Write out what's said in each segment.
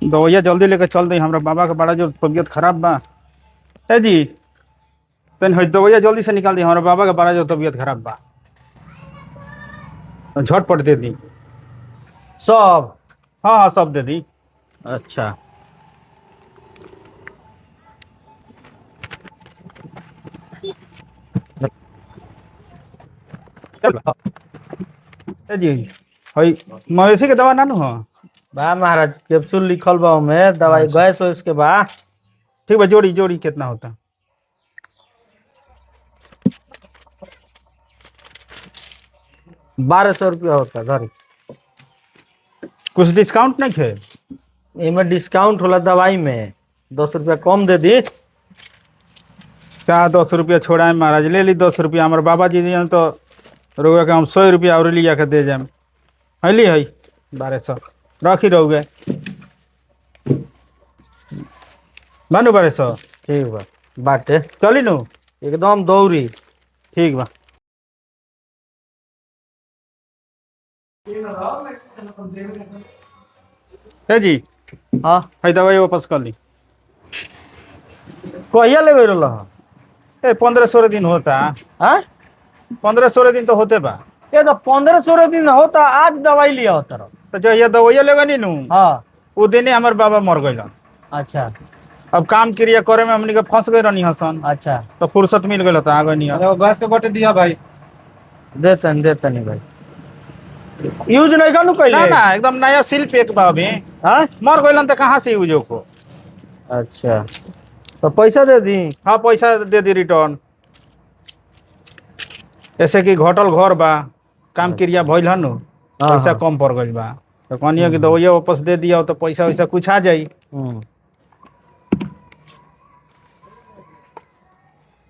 दवाइया जल्दी लेके चल दी, हमरा बाबा के बड़ा जो तबीयत खराब बा। है जी, तन दवाइया जल्दी से निकाल दी, हमारे बाबा का बड़ा जो तबीयत खराब बा। झटपट दे दी। सब? हाँ हाँ सब दे दी। अच्छा है जी, हई मवेशी के दवा नानू हो। बा महाराज, कैप्सूल लिखल बा ओमे, दवाई अच्छा। गैस वैस के बा। ठीक बा, जोड़ी जोड़ी कितना होता? 1200 रुपया होता धरी। कुछ डिस्काउंट नहीं है? इमे डिस्काउंट होला दवाई में, 10 रुपया कम दे दी। क्या 10 रुपया छोड़ा है महाराज, ले ली 10 रुपया। हमारे बाबा जी दिए तो रोगे के हम 100 रुपया और लिया के दे जाए। हली है 1200 रखी रह गए बानू 1200। ठीक बा बाटे, चली नू। एकदम दौरी। ठीक बा। है जी, हाँ है दवाई वापस कर ली। कहिया लेवे रहल? 15-16 दिन होता। हाँ 15-16 दिन तो होते बा। ये तो 15-16 दिन होता, आज दवाई लिया होता रहो। तो जहिया दवाइया लेगा नी नू, हाँ वो दिने हमारे बाबा मर गए। अच्छा अब काम क्रिया करे में हमनी के फंस गए रहनी हसन, अच्छा, तो फुर्सत मिल गई था, आ गई नहीं। वो गैस के गोटे दिया भाई। देतनी भाई, यूज नहीं करू ना कइले? ना, एकदम नया सील पैक बा अभी। हाँ मर गइलन तो कहाँ से यूज हो? अच्छा, तो पैसा दे दी। हाँ पैसा दे दी रिटर्न। ऐसे कि घटल घर बा, काम क्रिया भइल हन, हाँ, पैसा हाँ। कम पड़ गइल बा, तो कहनियो कि दवाइया वापस दे दिया तो पैसा वैसा कुछ आ जाई।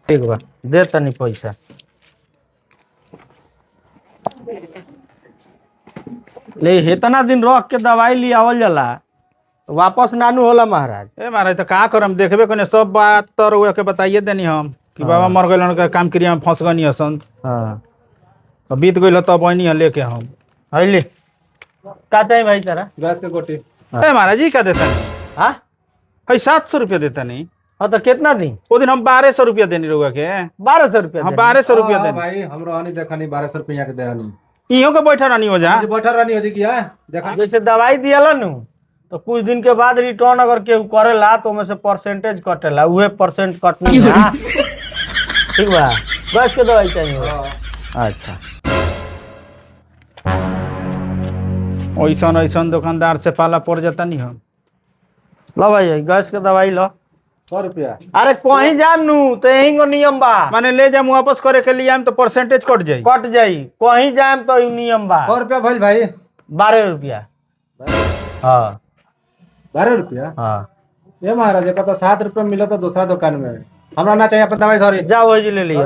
ठीक बा, देतनी पैसा। ले इतना दिन रख के दवाई ले आवल जाला, वापस नानू होला महाराज। ए महाराज तो का करम, देखबे कने सब बात तो रउआ के बताइए देनी हम कि हाँ। बाबा मर गइलन का काम क्रिया में फंस गनी हसन। हाँ अब बीत गइल तब बनी लेके हम। ले का चाहिए भाई तेरा? गैस के गोटे। ए महाराज जी का देता नहीं? हाँ है 700 रुपया देता नहीं? हाँ तो कितना दी? वो दिन हम 1200 रुपया देनी रउआ के। 1200 रुपया हाँ देनी। 1200 रुपया देनी। भाई हम रहनी देखनी 1200 रुपया के देहनी। इहो के बैठा रहनी हो जा। आज बैठा रहनी हो जी किया देखा। जैसे दवाई दियाला नु, तो कुछ दिन के बाद रिटर्न अगर केहू करेला तो ओमे से परसेंटेज कटेला, उहे परसेंट कटनी है। ठीक बा, गैस के दवाई चाहिए। अच्छा ऐसन ऐसन दुकानदार से पाला पड़ जाता नहीं हम। लो भाई गैस के दवाई लो। 100 रुपया। अरे कहीं जाम नु तो यही को नियम बा। माने ले जाम वापस करे के लिए हम तो परसेंटेज कट जाई। कट जाई, कहीं जाम तो ई नियम बा। 100 रुपया भाई भाई। 12 रुपया। हाँ 12 रुपया। हाँ ये महाराज का तो 7 रुपया मिला था दूसरा दुकान में। हमरा ना चाहिए अपन दवाई धरी। जाओ वही ले लियो।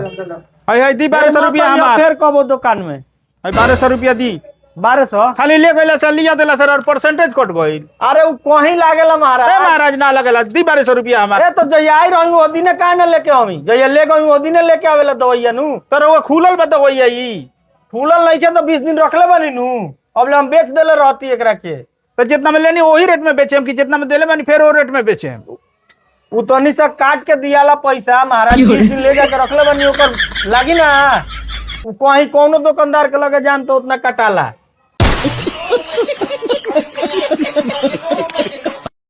है दी 1200 रुपया हमार। फिर कबो दुकान में है 1200 रुपया दी। 1200? खाली ले गइला से लिया देला सर और परसेंटेज कट गइल। अरे वो कहीं लागेला ए महाराज। महाराज ना लगेला, दी 1200 रुपया हमार। ए तो जय आई रही वो दिने काहे ना लेके आवी, जय ले गई वो दिने लेके आवेला दवाइया नु। तो वो खुलल बा दवाइया ई। फूलल नहीं के तो 20 दिन रखले बानी नु, अब ले हम बेच देले रहती एकरा के। तो जितना में लेनी वही रेट में बेचेम कि जितना में देले बानी फिर वो रेट में बेचेम? उ तनी सा काट के दियाला पैसा महाराज, 20 दिन ले जाके रखले बानी, ओकर लागी ना। उ कहीं कोनो दुकानदार के लगे जान तो उतना कटाला।